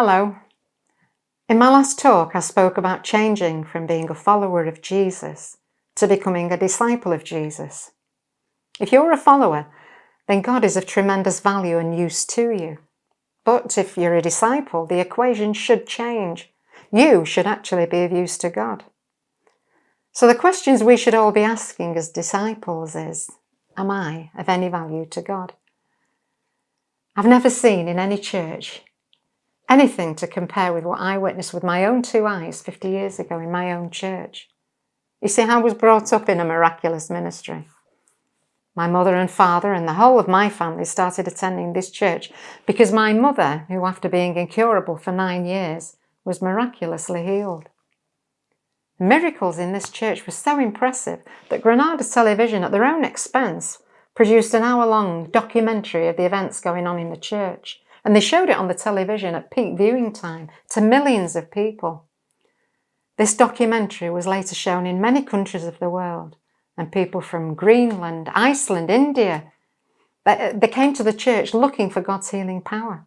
Hello. In my last talk, I spoke about changing from being a follower of Jesus to becoming a disciple of Jesus. If you're a follower, then God is of tremendous value and use to you. But if you're a disciple, the equation should change. You should actually be of use to God. So the questions we should all be asking as disciples is, am I of any value to God? I've never seen in any church anything to compare with what I witnessed with my own 2 eyes 50 years ago in my own church. You see, I was brought up in a miraculous ministry. My mother and father and the whole of my family started attending this church because my mother, who after being incurable for 9 years, was miraculously healed. The miracles in this church were so impressive that Granada Television, at their own expense, produced an hour-long documentary of the events going on in the church. And they showed it on the television at peak viewing time to millions of people. This documentary was later shown in many countries of the world, and people from Greenland, Iceland, India, they came to the church looking for God's healing power.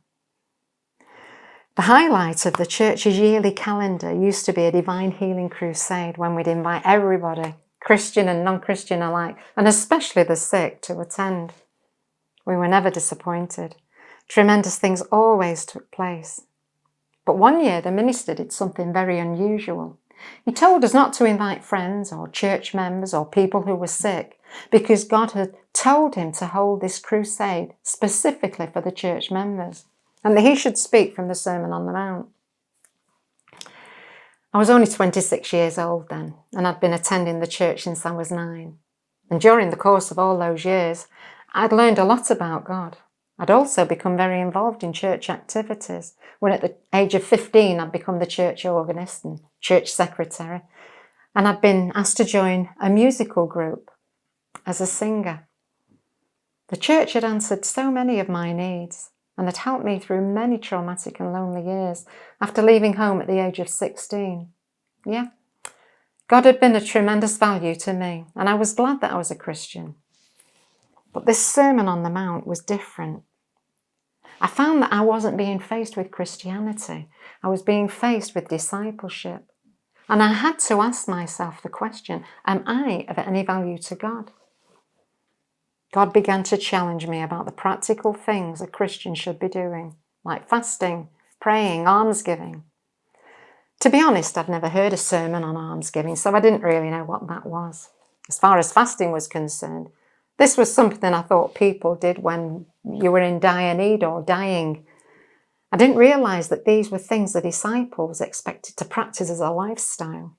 The highlight of the church's yearly calendar used to be a divine healing crusade when we'd invite everybody, Christian and non-Christian alike, and especially the sick, to attend. We were never disappointed. Tremendous things always took place. But one year the minister did something very unusual. He told us not to invite friends or church members or people who were sick because God had told him to hold this crusade specifically for the church members and that he should speak from the Sermon on the Mount. I was only 26 years old then, and I'd been attending the church since I was 9. And during the course of all those years, I'd learned a lot about God. I'd also become very involved in church activities. When at the age of 15, I'd become the church organist and church secretary. And I'd been asked to join a musical group as a singer. The church had answered so many of my needs and had helped me through many traumatic and lonely years after leaving home at the age of 16. Yeah, God had been a tremendous value to me, and I was glad that I was a Christian. But this Sermon on the Mount was different. I found that I wasn't being faced with Christianity. I was being faced with discipleship. And I had to ask myself the question, am I of any value to God? God began to challenge me about the practical things a Christian should be doing, like fasting, praying, almsgiving. To be honest, I'd never heard a sermon on almsgiving, so I didn't really know what that was. As far as fasting was concerned, this was something I thought people did when you were in dire need or dying. I didn't realise that these were things the disciples expected to practice as a lifestyle.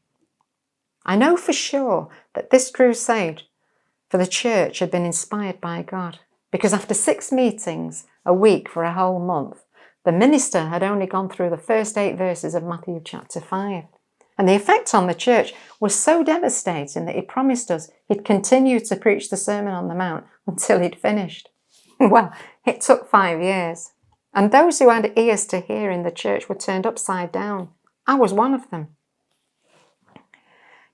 I know for sure that this crusade for the church had been inspired by God, because after 6 meetings a week for a whole month, the minister had only gone through the first 8 verses of Matthew chapter 5. And the effect on the church was so devastating that he promised us he'd continue to preach the Sermon on the Mount until he'd finished. Well, it took 5 years. And those who had ears to hear in the church were turned upside down. I was one of them.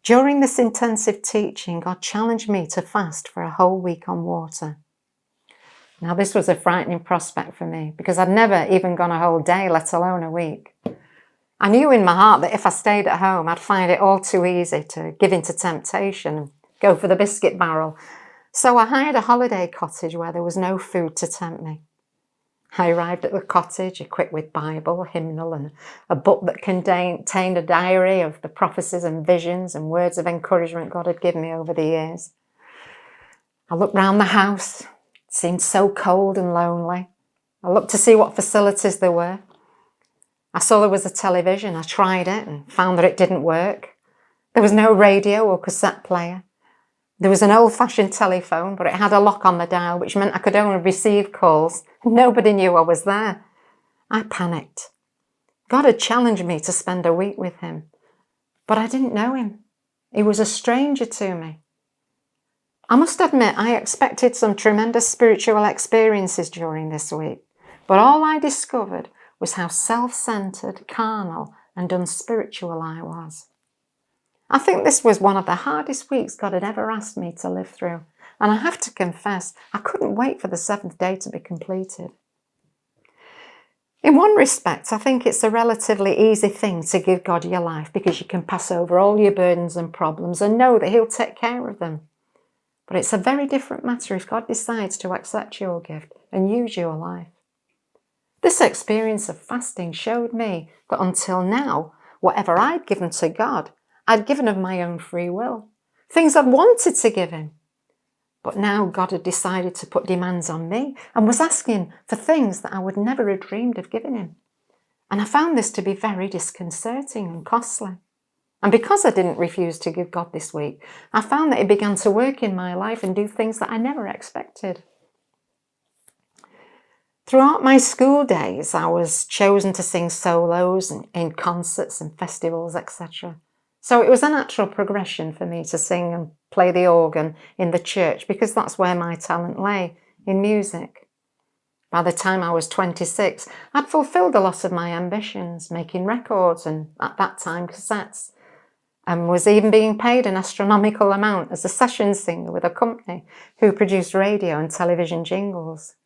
During this intensive teaching, God challenged me to fast for a whole week on water. Now, this was a frightening prospect for me because I'd never even gone a whole day, let alone a week. I knew in my heart that if I stayed at home, I'd find it all too easy to give in to temptation and go for the biscuit barrel. So I hired a holiday cottage where there was no food to tempt me. I arrived at the cottage equipped with Bible, hymnal, and a book that contained a diary of the prophecies and visions and words of encouragement God had given me over the years. I looked round the house. It seemed so cold and lonely. I looked to see what facilities there were. I saw there was a television. I tried it and found that it didn't work. There was no radio or cassette player. There was an old-fashioned telephone, but it had a lock on the dial, which meant I could only receive calls. Nobody knew I was there. I panicked. God had challenged me to spend a week with him, but I didn't know him. He was a stranger to me. I must admit, I expected some tremendous spiritual experiences during this week, but all I discovered was how self-centered, carnal, and unspiritual I was. I think this was one of the hardest weeks God had ever asked me to live through, and I have to confess, I couldn't wait for the 7th day to be completed. In one respect, I think it's a relatively easy thing to give God your life because you can pass over all your burdens and problems and know that He'll take care of them. But it's a very different matter if God decides to accept your gift and use your life. This experience of fasting showed me that until now, whatever I'd given to God, I'd given of my own free will. Things I'd wanted to give Him. But now God had decided to put demands on me and was asking for things that I would never have dreamed of giving Him. And I found this to be very disconcerting and costly. And because I didn't refuse to give God this week, I found that He began to work in my life and do things that I never expected. Throughout my school days, I was chosen to sing solos and in concerts and festivals, etc. So it was a natural progression for me to sing and play the organ in the church because that's where my talent lay, in music. By the time I was 26, I'd fulfilled a lot of my ambitions, making records and, at that time, cassettes, and was even being paid an astronomical amount as a session singer with a company who produced radio and television jingles.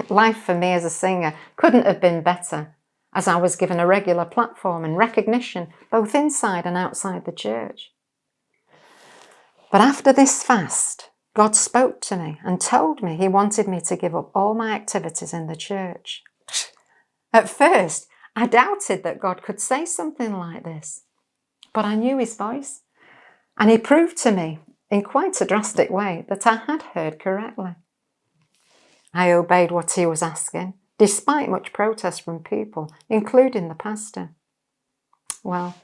Life for me as a singer couldn't have been better, as I was given a regular platform and recognition both inside and outside the church. But after this fast, God spoke to me and told me He wanted me to give up all my activities in the church. At first, I doubted that God could say something like this, but I knew His voice, and He proved to me in quite a drastic way that I had heard correctly. I obeyed what He was asking, despite much protest from people, including the pastor. Well,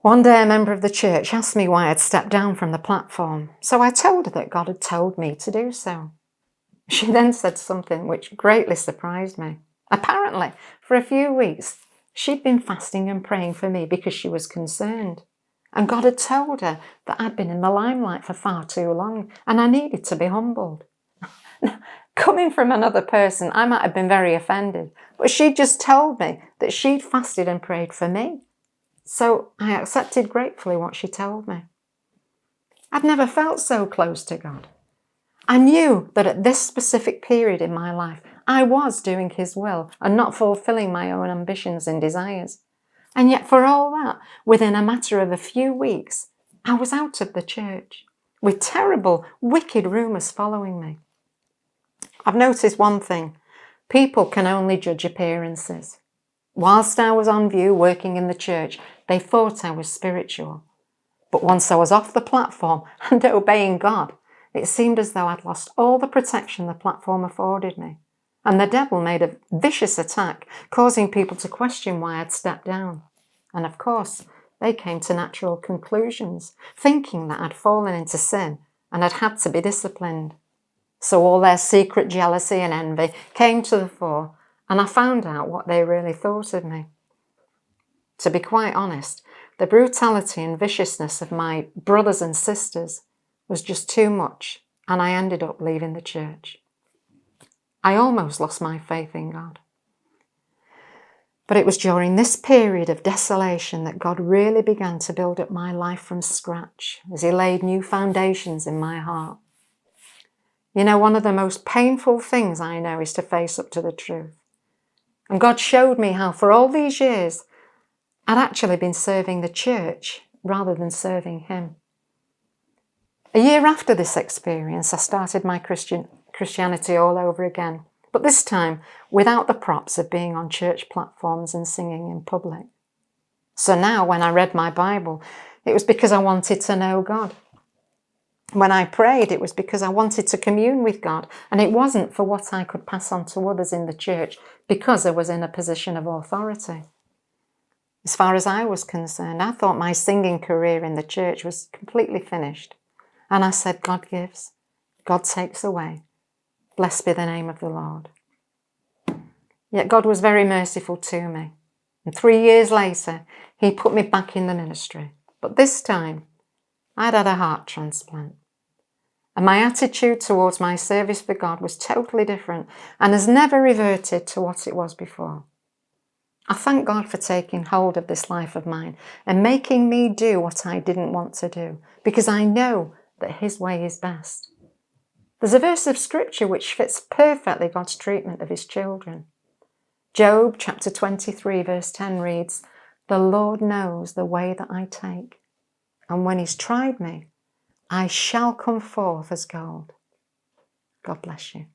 one day a member of the church asked me why I'd stepped down from the platform, so I told her that God had told me to do so. She then said something which greatly surprised me. Apparently, for a few weeks, she'd been fasting and praying for me because she was concerned. And God had told her that I'd been in the limelight for far too long and I needed to be humbled. Coming from another person, I might have been very offended, but she'd just told me that she'd fasted and prayed for me. So I accepted gratefully what she told me. I'd never felt so close to God. I knew that at this specific period in my life, I was doing His will and not fulfilling my own ambitions and desires. And yet for all that, within a matter of a few weeks, I was out of the church, with terrible, wicked rumours following me. I've noticed one thing. People can only judge appearances. Whilst I was on view working in the church, they thought I was spiritual. But once I was off the platform and obeying God, it seemed as though I'd lost all the protection the platform afforded me. And the devil made a vicious attack, causing people to question why I'd stepped down. And of course, they came to natural conclusions, thinking that I'd fallen into sin and had had to be disciplined. So all their secret jealousy and envy came to the fore, and I found out what they really thought of me. To be quite honest, the brutality and viciousness of my brothers and sisters was just too much, and I ended up leaving the church. I almost lost my faith in God. But it was during this period of desolation that God really began to build up my life from scratch as He laid new foundations in my heart. You know, one of the most painful things I know is to face up to the truth. And God showed me how for all these years, I'd actually been serving the church rather than serving Him. A year after this experience, I started my Christianity all over again, but this time without the props of being on church platforms and singing in public. So now when I read my Bible, it was because I wanted to know God. When I prayed, it was because I wanted to commune with God, and it wasn't for what I could pass on to others in the church because I was in a position of authority. As far as I was concerned, I thought my singing career in the church was completely finished. And I said, God gives, God takes away. Blessed be the name of the Lord. Yet God was very merciful to me. And 3 years later, He put me back in the ministry. But this time, I'd had a heart transplant. And my attitude towards my service for God was totally different and has never reverted to what it was before. I thank God for taking hold of this life of mine and making me do what I didn't want to do, because I know that His way is best. There's a verse of scripture which fits perfectly God's treatment of His children. Job chapter 23 verse 10 reads, "The Lord knows the way that I take, and when he's tried me, I shall come forth as gold." God bless you.